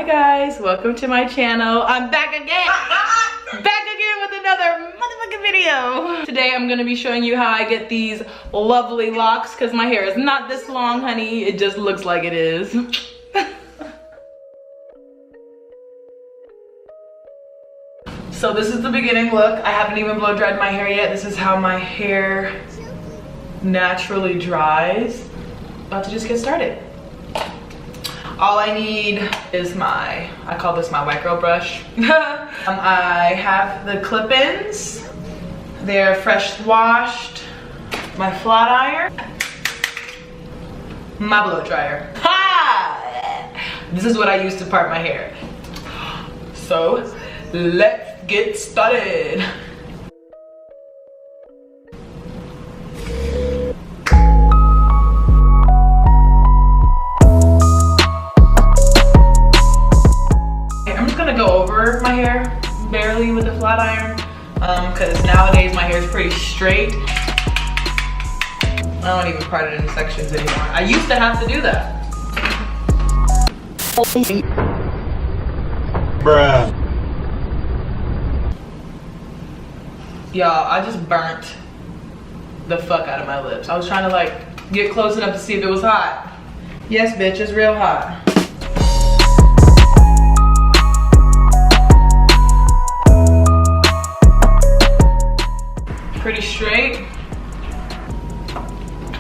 Hi guys, welcome to my channel. I'm back again. Back again with another motherfucking video. Today I'm gonna be showing you how I get these lovely locks because my hair is not this long, honey. It just looks like it is. So this is the beginning look. I haven't even blow dried my hair yet. This is how my hair naturally dries. About to just get started. All I need is I call this my white girl brush. I have the clip-ins. They're fresh washed. My flat iron. My blow dryer. Ha! This is what I use to part my hair. So let's get started. My hair barely with the flat iron because nowadays my hair is pretty straight. I don't even part it into sections anymore. I used to have to do that. Bruh. Y'all, I just burnt the fuck out of my lips. I was trying to like get close enough to see if it was hot. Yes, bitch, it's real hot. Pretty straight.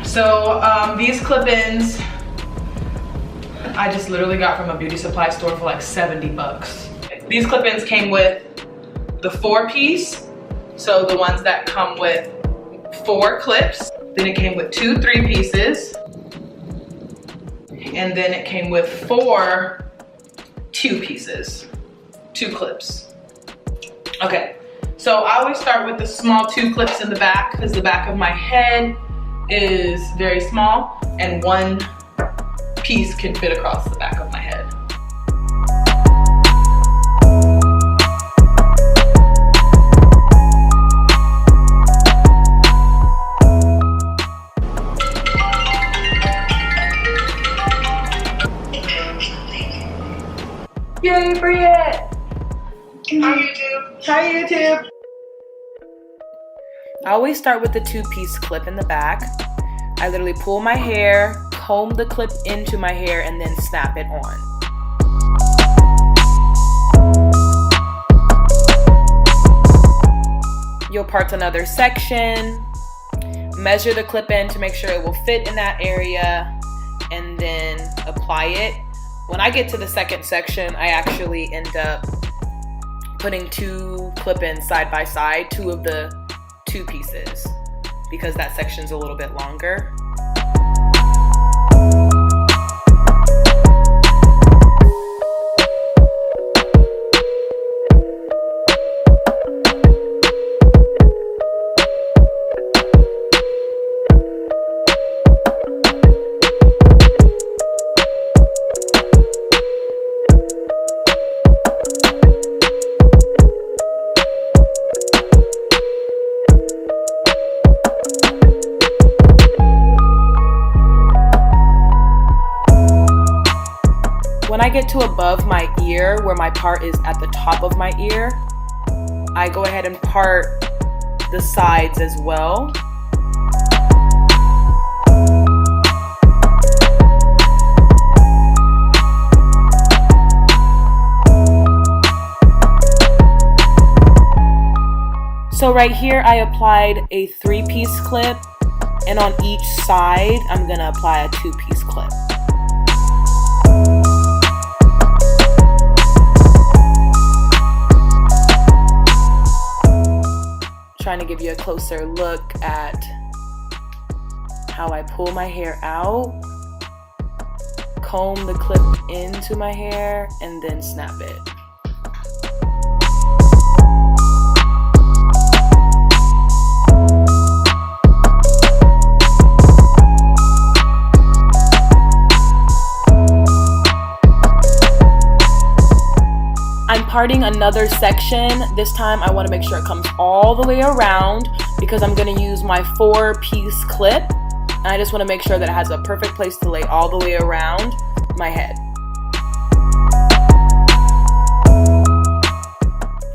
So these clip-ins I just literally got from a beauty supply store for like 70 bucks. These clip-ins came with the 4-piece, so the ones that come with 4 clips. Then it came with 2 3-pieces, and then it came with 4 2-pieces, 2 clips. Okay. So I always start with the small 2 clips in the back because the back of my head is very small and 1 piece can fit across the back of my head. Yay, Bria! Hi YouTube! Hi YouTube! I always start with the 2-piece clip in the back. I literally pull my hair, comb the clip into my hair, and then snap it on. You'll part another section, measure the clip in to make sure it will fit in that area, and then apply it. When I get to the second section, I actually end up putting 2 clip-ins side by side, 2 of the 2 pieces, because that section's a little bit longer. When I get to above my ear, where my part is at the top of my ear, I go ahead and part the sides as well. So right here, I applied a 3-piece clip, and on each side, I'm gonna apply a 2-piece clip. Trying to give you a closer look at how I pull my hair out, comb the clip into my hair, and then snap it. I'm parting another section. This time I want to make sure it comes all the way around because I'm going to use my 4-piece clip. And I just want to make sure that it has a perfect place to lay all the way around my head.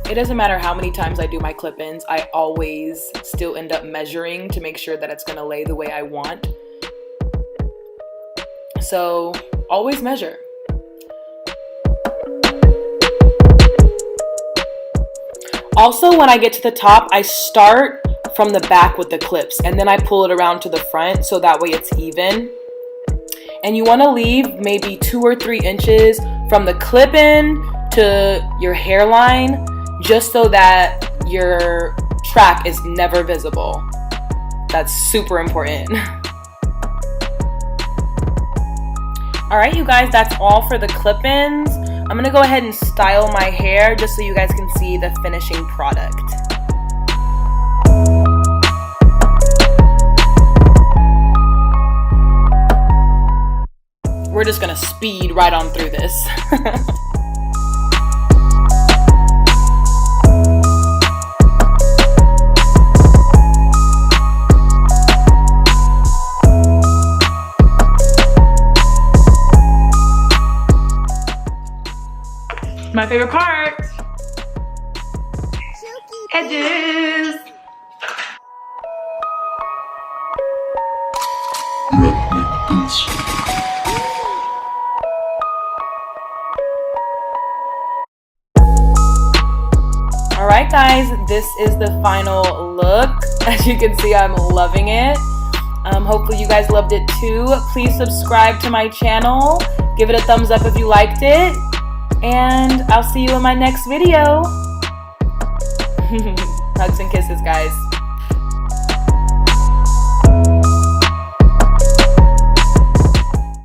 It doesn't matter how many times I do my clip-ins, I always still end up measuring to make sure that it's gonna lay the way I want. So always measure. Also, when I get to the top, I start from the back with the clips and then I pull it around to the front so that way it's even. And you wanna leave maybe 2 or 3 inches from the clip-in to your hairline, just so that your track is never visible. That's super important. All right, you guys, that's all for the clip-ins. I'm gonna go ahead and style my hair just so you guys can see the finishing product. We're just gonna speed right on through this. My favorite part, edges. All right, guys, this is the final look. As you can see, I'm loving it. Hopefully you guys loved it too. Please subscribe to my channel. Give it a thumbs up if you liked it. And I'll see you in my next video. Hugs and kisses, guys.